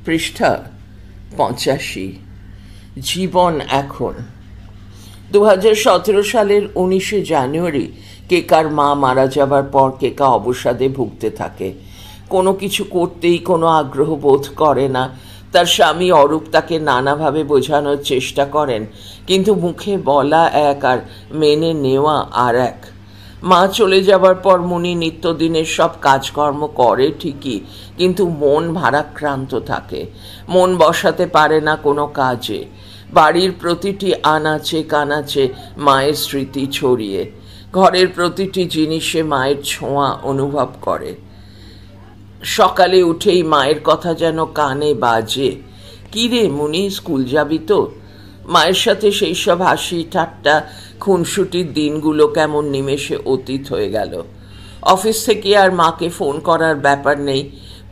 পৃষ্ঠা 85। জীবন এখন। 2017 সালের 19শে জানুয়ারি কেকার মা মারা যাবার পর কেকা অবসাদে ভুগতে থাকে। কোনো কিছু করতেই কোনো আগ্রহ বোধ করে না। তার স্বামী অরূপ তাকে নানাভাবে বোঝানোর চেষ্টা করেন, কিন্তু মুখে বলা এক আর মেনে নেওয়া আর এক। মা চলে যাবার পর মুনি নিত্যদিনের সব কাজকর্ম করে ঠিকই, কিন্তু মন ভারাক্রান্ত থাকে। মন বসাতে পারে না কোনো কাজে। বাড়ির প্রতিটি আনাচে কানাচে মায়ের স্মৃতি ছড়িয়ে, ঘরের প্রতিটি জিনিসে মায়ের ছোঁয়া অনুভব করে। সকালে উঠেই মায়ের কথা যেন কানে বাজে, কি রে মুনি, স্কুল যাবি তো? মায়ের সাথে সেই সব হাসি ঠাট্টা খুনসুটির দিনগুলো কেমন নিমেষে অতীত হয়ে গেল। অফিস থেকে আর মাকে ফোন করার ব্যাপার নেই।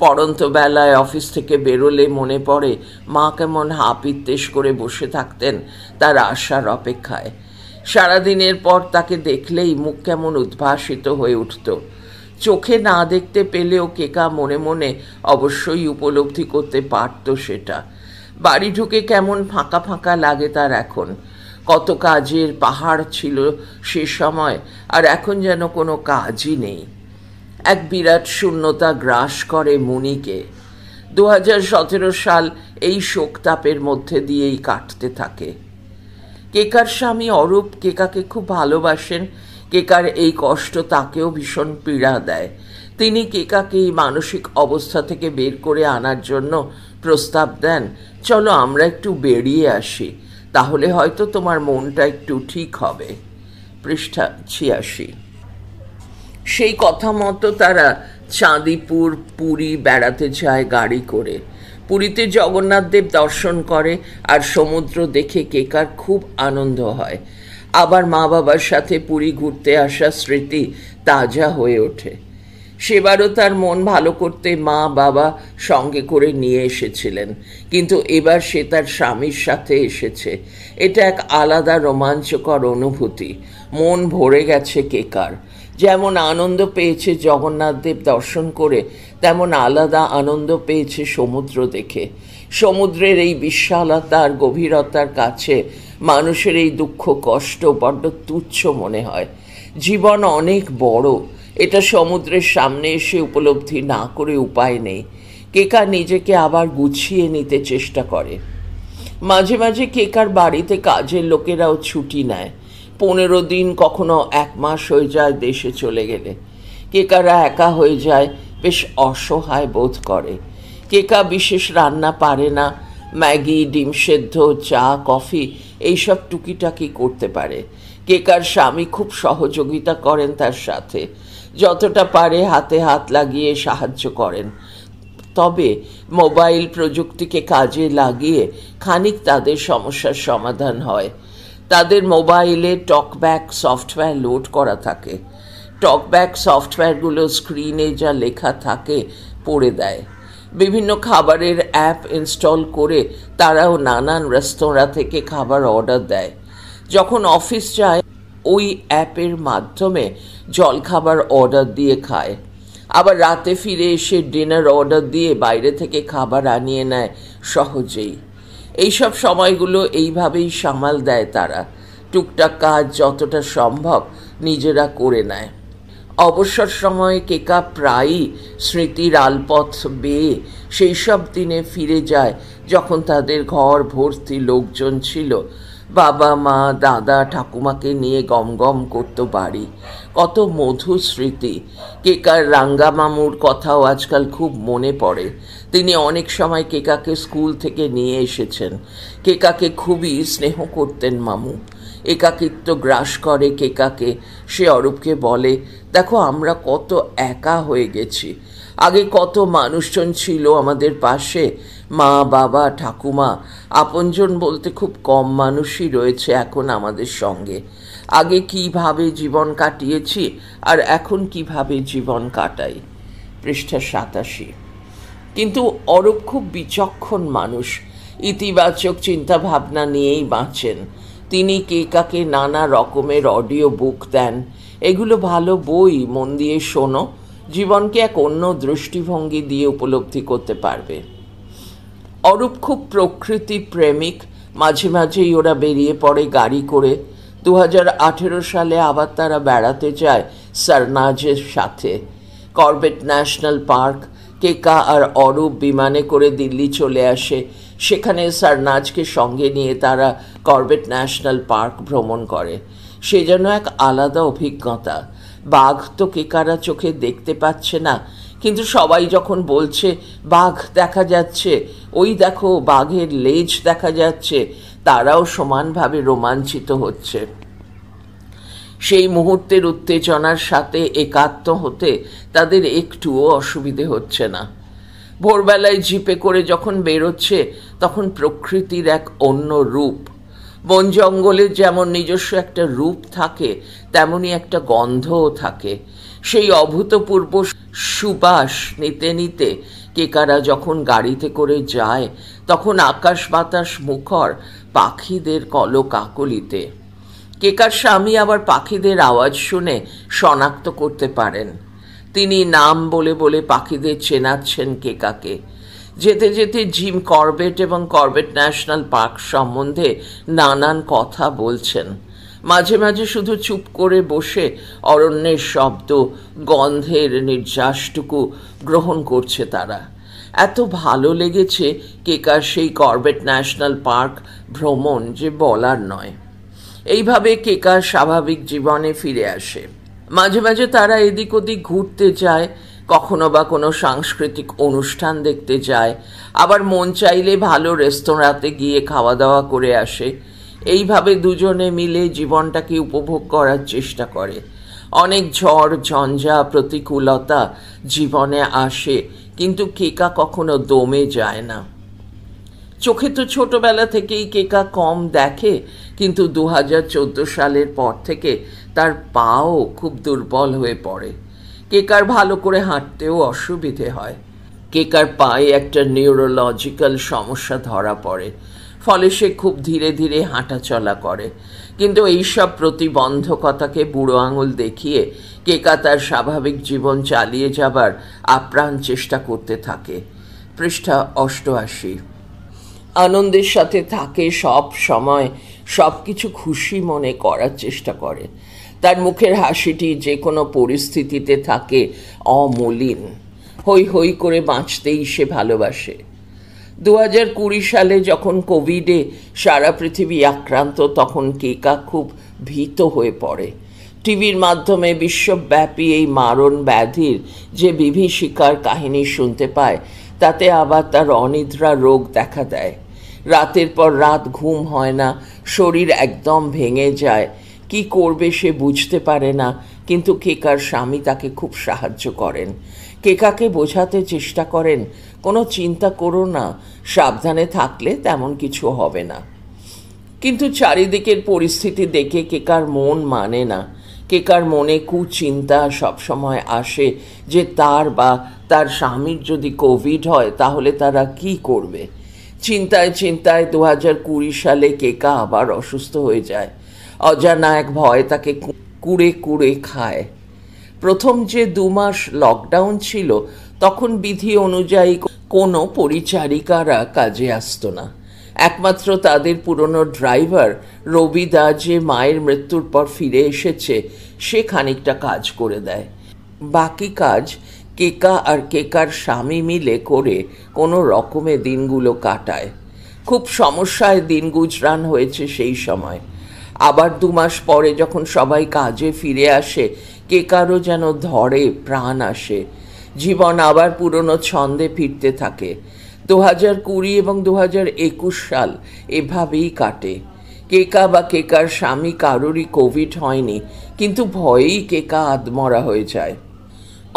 পড়ন্ত বেলায় অফিস থেকে বেরোলে মনে পড়ে মা কেমন হাপিত্তেশ করে বসে থাকতেন তার আসার অপেক্ষায়। সারাদিনের পর তাকে দেখলেই মুখ কেমন উদ্ভাসিত হয়ে উঠত। চোখে না দেখতে পেলেও কেকা মনে মনে অবশ্যই উপলব্ধি করতে পারত সেটা। বাড়ি ঢুকে কেমন ফাঁকা ফাঁকা লাগে তার এখন। কত কাজের পাহাড় ছিল সে সময়, আর এখন যেন কোনো কাজই নেই। এক বিরাট শূন্যতা গ্রাস করে মুনিকে। 2017 সাল এই শোকতাপের মধ্যে দিয়েই কাটতে থাকে। কেকার স্বামী অরূপ কেকাকে খুব ভালোবাসেন। কেকার এই কষ্ট তাকেও ভীষণ পীড়া দেয়। তিনি কেকাকে এই মানসিক অবস্থা থেকে বের করে আনার জন্য প্রস্তাব দেন, চলো আমরা একটু বেরিয়ে আসি, তাহলে হয়তো তোমার মনটা একটু ঠিক হবে। পৃষ্ঠা 86। সেই কথা মতো তারা চাঁদিপুর পুরী বেড়াতে যায় গাড়ি করে। পুরীতে জগন্নাথ দেব দর্শন করে আর সমুদ্র দেখে কেকার খুব আনন্দ হয়। আবার মা বাবার সাথে পুরী ঘুরতে আসা স্মৃতি তাজা হয়ে ওঠে। সেবারও তার মন ভালো করতে মা বাবা সঙ্গে করে নিয়ে এসেছিলেন, কিন্তু এবার সে তার স্বামীর সাথে এসেছে। এটা এক আলাদা রোমাঞ্চকর অনুভূতি। মন ভরে গেছে কেকার। যেমন আনন্দ পেয়েছে জগন্নাথ দেব দর্শন করে, তেমন আলাদা আনন্দ পেয়েছে সমুদ্র দেখে। সমুদ্রের এই বিশালতা আর গভীরতার কাছে মানুষের এই দুঃখ কষ্ট বড্ড তুচ্ছ মনে হয়। জীবন অনেক বড়, এটা সমুদ্রের সামনে এসে উপলব্ধি না করে উপায় নেই। কেকা নিজেকে আবার গুছিয়ে নিতে চেষ্টা করে। মাঝে মাঝে কেকার বাড়িতে কাজের লোকেরাও ছুটি নেয়। 15 দিন, কখনো 1 মাস হয়ে যায় দেশে চলে গেলে। কেকারা একা হয়ে যায়, বেশ অসহায় বোধ করে। কেকা বিশেষ রান্না পারে না। ম্যাগি, ডিম সেদ্ধ, চা, কফি এইসব টুকিটাকি করতে পারে। কেকার স্বামী খুব সহযোগিতা করেন তার সাথে, যতটা পারে হাতে হাত লাগিয়ে সাহায্য করেন। তবে মোবাইল প্রযুক্তিকে কাজে লাগিয়ে খানিক তাদের সমস্যার সমাধান হয়। তাদের মোবাইলে টকব্যাক সফটওয়্যার লোড করা থাকে। টকব্যাক সফটওয়্যারগুলো স্ক্রিনে যা লেখা থাকে পড়ে দেয়। বিভিন্ন খাবারের অ্যাপ ইনস্টল করে তারাও নানান রেস্তোরাঁ থেকে খাবার অর্ডার দেয়। যখন অফিস যায় ওই অ্যাপের মাধ্যমে জলখাবার অর্ডার দিয়ে খায়। আবার রাতে ফিরে এসে ডিনার অর্ডার দিয়ে বাইরে থেকে খাবার আনিয়ে নেয় সহজেই। এইসব সময়গুলো এইভাবেই সামাল দেয় তারা। টুকটাক কাজ যতটা সম্ভব নিজেরা করে নেয়। অবসর সময়ে কেকা প্রায়ই স্মৃতির আলপথ বেয়ে সেই সব দিনে ফিরে যায় যখন তাদের ঘর ভর্তি লোকজন ছিল। বাবা মা দাদা ঠাকুমাকে নিয়ে গমগম করত বাড়ি। কত মধুর স্মৃতি। কেকার রাঙ্গা মামুর কথাও আজকাল খুব মনে পড়ে। তিনি অনেক সময় কেকাকে স্কুল থেকে নিয়ে এসেছেন। কেকাকে খুবই স্নেহ করতেন মামু। একাকিত্ব গ্রাস করে কেকাকে। সে অরূপকে বলে, দেখো আমরা কত একা হয়ে গেছি। আগে কত মানুষজন ছিল আমাদের পাশে, মা বাবা ঠাকুমা। আপনজন বলতে খুব কম মানুষই রয়েছে এখন আমাদের সঙ্গে। আগে কিভাবে জীবন কাটিয়েছি আর এখন কিভাবে জীবন কাটাই। পৃষ্ঠা 87। কিন্তু অরূপ খুব বিচক্ষণ মানুষ। ইতিবাচক চিন্তাভাবনা নিয়েই বাঁচেন। তিনি কেকাকে নানা রকমের অডিও বুক দেন। এগুলো ভালো বই, মন দিয়ে শোনো, জীবনকে এক অন্য দৃষ্টিভঙ্গি দিয়ে উপলব্ধি করতে পারবে। অরূপ খুব প্রকৃতি প্রেমিক। মাঝে মাঝেই ওরা বেরিয়ে পড়ে গাড়ি করে। 2018 সালে আবার তারা বেড়াতে যায় সারনাজের সাথে কর্বেট ন্যাশনাল পার্ক। কেকা আর অরূপ বিমানে করে দিল্লি চলে আসে। সেখানে সারনাজকে সঙ্গে নিয়ে তারা কর্বেট ন্যাশনাল পার্ক ভ্রমণ করে। সে যেন এক আলাদা অভিজ্ঞতা। বাঘ তো কেকারা চোখে দেখতে পাচ্ছে না, কিন্তু সবাই যখন বলছে বাঘ দেখা যাচ্ছে, ওই দেখো বাঘের লেজ দেখা যাচ্ছে, তারাও সমানভাবে রোমাঞ্চিত হচ্ছে। সেই মুহূর্তের উত্তেজনার সাথে একাত্ম হতে তাদের একটুও অসুবিধে হচ্ছে না। ভোরবেলায় জিপে করে যখন বেরোচ্ছে তখন প্রকৃতির এক অন্য রূপ। বন জঙ্গলের যেমন নিজস্ব একটা রূপ থাকে, তেমনি একটা গন্ধও থাকে। সেই অভূতপূর্ব সুবাস নিতে নিতে কেকারা যখন গাড়িতে করে যায়, তখন আকাশ বাতাস মুখর পাখিদের কলকাকলিতে। কেকার স্বামী আবার পাখিদের আওয়াজ শুনে শনাক্ত করতে পারেন। তিনি নাম বলে বলে পাখিদের চেনাচ্ছেন কেকাকে। যেতে যেতে জিম কর্বেট এবং কর্বেট ন্যাশনাল পার্ক সম্বন্ধে নানান কথা বলছেন। মাঝে মাঝে শুধু চুপ করে বসে অরণ্যের শব্দ, গন্ধের নির্যাসটুকু গ্রহণ করছে তারা। এত ভালো লেগেছে কেকার সেই কর্বেট ন্যাশনাল পার্ক ভ্রমণ যে বলার নয়। এইভাবে কেকার স্বাভাবিক জীবনে ফিরে আসে। মাঝে মাঝে তারা এদিক ওদিক ঘুরতে যায়, কখনো বা কোনো সাংস্কৃতিক অনুষ্ঠান দেখতে যায়, আবার মন চাইলে ভালো রেস্তোরাঁতে গিয়ে খাওয়া দাওয়া করে আসে। এইভাবে দুজনে মিলে জীবনটাকে উপভোগ করার চেষ্টা করে। অনেক ঝড় ঝঞ্ঝা প্রতিকূলতা জীবনে আসে, কিন্তু কেকা কখনো দমে যায় না। চোখে তো ছোটবেলা থেকেই কেকা কম দেখে, কিন্তু 2014 সালের পর থেকে তার পাও খুব দুর্বল হয়ে পড়ে। কেকার ভালো করে হাঁটতেও অসুবিধে হয়। কেকার পায়ে একটা নিউরোলজিক্যাল সমস্যা ধরা পড়ে, ফলে সে খুব ধীরে ধীরে হাঁটা চলা করে। কিন্তু এইসব প্রতিবন্ধকতাকে বুড়ো আঙুল দেখিয়ে কেকা তার স্বাভাবিক জীবন চালিয়ে যাবার আপ্রাণ চেষ্টা করতে থাকে। পৃষ্ঠা 88। আনন্দের সাথে থাকে, সব সময় সব কিছু খুশি মনে করার চেষ্টা করে। তার মুখের হাসিটি যে কোনো পরিস্থিতিতে থাকে অমলিন। হই হই করে বাঁচতেই সে ভালোবাসে। 2020 সালে যখন কোভিডে সারা পৃথিবী আক্রান্ত, তখন কেকা খুব ভীত হয়ে পড়ে। টিভির মাধ্যমে বিশ্বব্যাপী এই মারণ ব্যাধির যে বিভীষিকার কাহিনী শুনতে পায়, তাতে আবার তার অনিদ্রা রোগ দেখা দেয়। রাতের পর রাত ঘুম হয় না, শরীর একদম ভেঙে যায়। কি করবে সে বুঝতে পারে না, কিন্তু কেকার স্বামী তাকে খুব সাহায্য করেন। কেকাকে বোঝাতে চেষ্টা করেন, কোনো চিন্তা করো না, সাবধানে থাকলে তেমন কিছু হবে না। কিন্তু চারিদিকের পরিস্থিতি দেখে কেকার মন মানে না। কেকার মনে কুচিন্তা সবসময় আসে যে তার বা তার স্বামীর যদি কোভিড হয় তাহলে তারা কি করবে। চিন্তায় চিন্তায় 2020 সালে কেকা আবার অসুস্থ হয়ে যায়। অজানা এক ভয় তাকে কুড়ে কুড়ে খায়। প্রথম যে 2 মাস লকডাউন ছিল, তখন বিধি অনুযায়ী কোনো পরিচারিকারা কাজে আসতো না। একমাত্র তাদের পুরনো ড্রাইভার রবিদা, যে মায়ের মৃত্যুর পর ফিরে এসেছে, সে খানিকটা কাজ করে দেয়। বাকি কাজ কেকা আর কেকার স্বামী মিলে করে কোনো রকমে দিনগুলো কাটায়। খুব সমস্যায় দিন গুজরান হয়েছে সেই সময়। আবার 2 মাস পরে যখন সবাই কাজে ফিরে আসে, কেকারও যেন ধরে প্রাণ আসে। জীবন আবার পুরনো ছন্দে ফিরতে থাকে। 2020 এবং 2021 সাল এভাবেই কাটে। কেকা বা কেকার স্বামী কারোরই কোভিড হয়নি, কিন্তু ভয়েই কেকা আধমরা হয়ে যায়।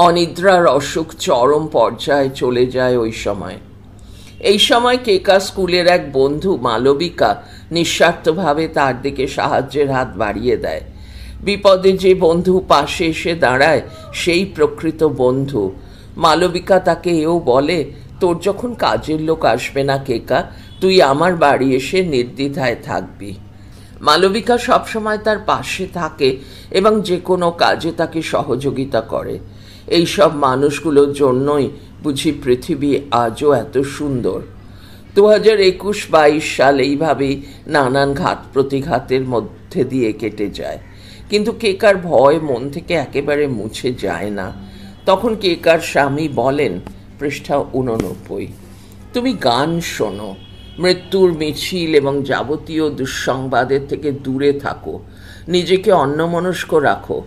অনিদ্রার অসুখ চরম পর্যায়ে চলে যায় ওই সময়। এই সময় কেকা স্কুলের এক বন্ধু মালবিকা নিঃস্বার্থভাবে তার দিকে সাহায্যের হাত বাড়িয়ে দেয়। বিপদে যে বন্ধু পাশে এসে দাঁড়ায়, সেই প্রকৃত বন্ধু। মালবিকা তাকে এও বলে, তোর যখন কাজের লোক আসবে না কেকা, তুই আমার বাড়ি এসে নির্দ্বিধায় থাকবি। মালবিকা সবসময় তার পাশে থাকে এবং যে কোনো কাজে তাকে সহযোগিতা করে। এইসব মানুষগুলোর জন্যই বুঝি পৃথিবী আজও এত সুন্দর। 2021-22 সাল এইভাবেই নানান ঘাত প্রতিঘাতের মধ্যে দিয়ে কেটে যায়, কিন্তু কেকার ভয় মন থেকে একেবারে মুছে যায় না। তখন কেকার স্বামী বলেন, পৃষ্ঠা 89, তুমি গান শোনো, মৃত্যুর মিছিল এবং যাবতীয় দুঃসংবাদের থেকে দূরে থাকো, নিজেকে অন্যমনস্ক রাখো।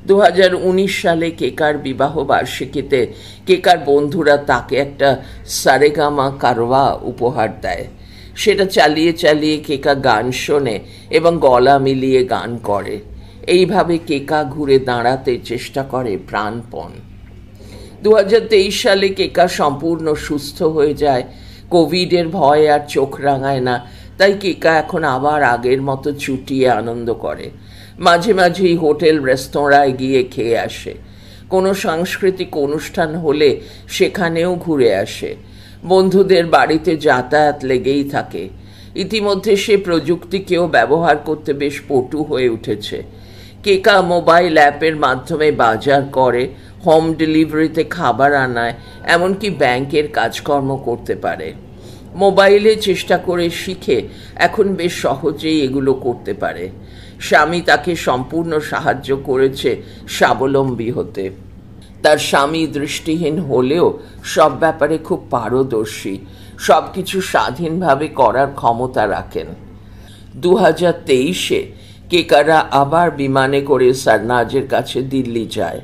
2019 সালে কেকার বিবাহ বার্ষিকীতে কেকার বন্ধুরা তাকে একটা সারেগামা কারওয়া উপহার দেয়। সেটা চালিয়ে চালিয়ে কেকা গান শোনে এবং গলা মিলিয়ে গান করে। এইভাবে কেকা ঘুরে দাঁড়াতে চেষ্টা করে প্রাণপণ। 2023 সালে কেকা সম্পূর্ণ সুস্থ হয়ে যায়। কোভিডের ভয় আর চোখ রাঙায় না, তাই কেকা এখন আবার আগের মতো চুটিয়ে আনন্দ করে। মাঝে মাঝেই হোটেল রেস্তোরাঁয় গিয়ে খেয়ে আসে। কোনো সাংস্কৃতিক অনুষ্ঠান হলে সেখানেও ঘুরে আসে। বন্ধুদের বাড়িতে যাতায়াত লেগেই থাকে। ইতিমধ্যে সে প্রযুক্তিকেও ব্যবহার করতে বেশ পটু হয়ে উঠেছে। কেকা মোবাইল অ্যাপের মাধ্যমে বাজার করে, হোম ডেলিভারিতে খাবার আনায়, এমনকি ব্যাংকের কাজকর্ম করতে পারে। মোবাইলে চেষ্টা করে শিখে এখন বেশ সহজেই এগুলো করতে পারে। স্বামী তাকে সম্পূর্ণ সাহায্য করেছে স্বাবলম্বী হতে। তার স্বামী দৃষ্টিহীন হলেও সব ব্যাপারে খুব পারদর্শী, সব কিছু স্বাধীনভাবে করার ক্ষমতা রাখেন। 2023-এ কেকারা আবার বিমানে করে সারনাজের কাছে দিল্লি যায়।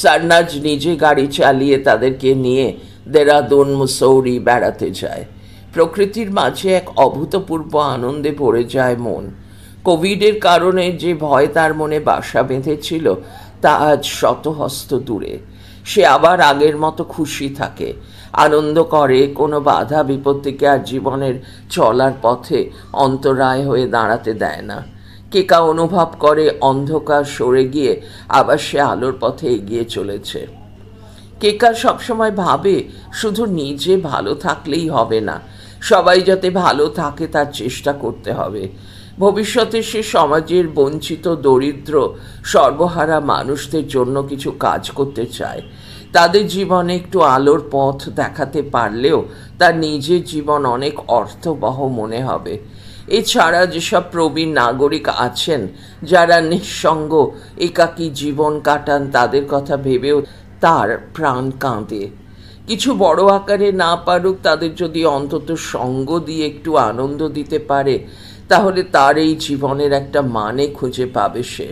সারনাজ নিজে গাড়ি চালিয়ে তাদেরকে নিয়ে দেরাদুন, মুসৌরি বেড়াতে যায়। প্রকৃতির মাঝে এক অভূতপূর্ব আনন্দে ভরে যায় মন। কোভিডের কারণে যে ভয় তার মনে বাসা বেঁধেছিল তা আজ শতহস্ত দূরে। সে আবার আগের মতো খুশি থাকে, আনন্দ করে, কোনো বাধা বিপত্তিকে আর জীবনের চলার পথে অন্তরায় হয়ে দাঁড়াতে দেয় না। কেকা অনুভব করে অন্ধকার সরে গিয়ে আবার সে আলোর পথে এগিয়ে চলেছে। কেকা সবসময় ভাবে শুধু নিজে ভালো থাকলেই হবে না, সবাই যাতে ভালো থাকে তার চেষ্টা করতে হবে। ভবিষ্যতে সে সমাজের বঞ্চিত, দরিদ্র, সর্বহারা মানুষদের জন্য কিছু কাজ করতে চায়। তাদের জীবনে একটু আলোর পথ দেখাতে পারলেও তার নিজের জীবন অনেক অর্থবহ মনে হবে। এছাড়া যেসব প্রবীণ নাগরিক আছেন যারা নিঃসঙ্গ একাকী জীবন কাটান, তাদের কথা ভেবেও তার প্রাণ কাঁদে। কিছু বড় আকারে না পারুক, তাদের যদি অন্তত সঙ্গ দিয়ে একটু আনন্দ দিতে পারে, তাহলে তার এই জীবনের একটা মানে খুঁজে পাবে সে।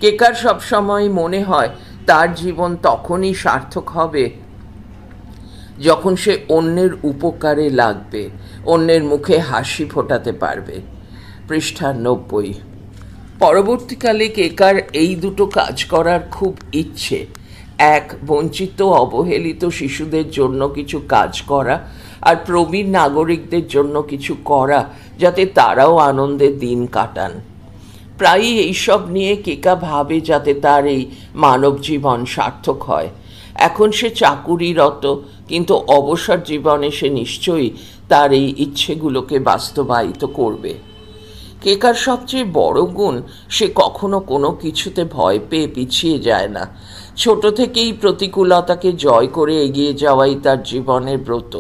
কেকার সবসময় মনে হয় তার জীবন তখনই সার্থক হবে যখন সে অন্যের উপকারে লাগবে, অন্যের মুখে হাসি ফোটাতে পারবে। পৃষ্ঠা 90। পরবর্তীকালে কেকার এই দুটো কাজ করার খুব ইচ্ছে। এক, বঞ্চিত অবহেলিত শিশুদের জন্য কিছু কাজ করা, আর প্রবীণ নাগরিকদের জন্য কিছু করা যাতে তারাও আনন্দে দিন কাটান। প্রায়ই এইসব নিয়ে কেকা ভাবে যাতে তার এই মানব জীবন সার্থক হয়। এখন সে চাকুরিরত, কিন্তু অবসর জীবনে সে নিশ্চয়ই তার এই ইচ্ছেগুলোকে বাস্তবায়িত করবে। কেকার সবচেয়ে বড় গুণ, সে কখনো কোনো কিছুতে ভয় পেয়ে পিছিয়ে যায় না। ছোট থেকেই প্রতিকূলতাকে জয় করে এগিয়ে যাওয়াই তার জীবনের ব্রত।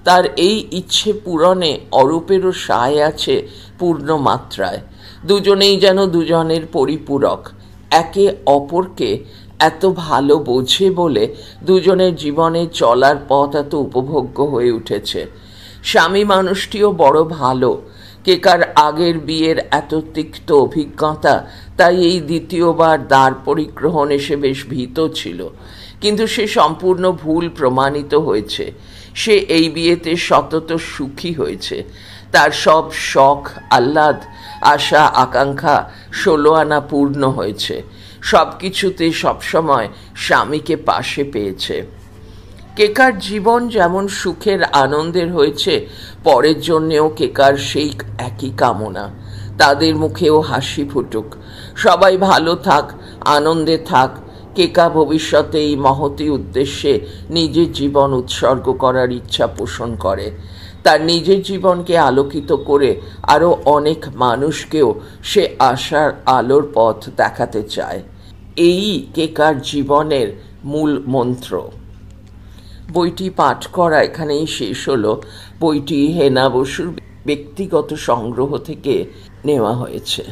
তার এই ইচ্ছে পূরণে অরূপেরও সায় আছে পূর্ণ মাত্রায়। দুজনেই যেন দুজনের পরিপূরক, একে অপরকে এত ভালো বোঝে বলে দুজনের জীবনে চলার পথ এত উপভোগ্য হয়ে উঠেছে। স্বামী মানুষটিও বড় ভালো। কেকার আগের বিয়ের এত তিক্ত অভিজ্ঞতা, তাই এই দ্বিতীয়বার দ্বার পরিগ্রহণ এসে বেশ ভীত ছিল, কিন্তু সে সম্পূর্ণ ভুল প্রমাণিত হয়েছে। সে এই বিয়েতে সতত সুখী হয়েছে। তার সব শখ, আহ্লাদ, আশা, আকাঙ্ক্ষা 16 আনা পূর্ণ হয়েছে। সব কিছুতে সবসময় স্বামীকে পাশে পেয়েছে। কেকার জীবন যেমন সুখের, আনন্দের হয়েছে, পরের জন্যেও কেকার সেই একই কামনা। তাদের মুখেও হাসি ফুটুক, সবাই ভালো থাক, আনন্দে থাক। কেকা ভবিষ্যতে এই মহতী উদ্দেশ্যে নিজের জীবন উৎসর্গ করার ইচ্ছা পোষণ করে। তার নিজের জীবনকে আলোকিত করে আরও অনেক মানুষকেও সে আশার আলোর পথ দেখাতে চায়। এই কেকার জীবনের মূল মন্ত্র। বইটি পাঠ করা এখানেই শেষ হলো। বইটি হেনা বসুর ব্যক্তিগত সংগ্রহ থেকে নেওয়া হয়েছে।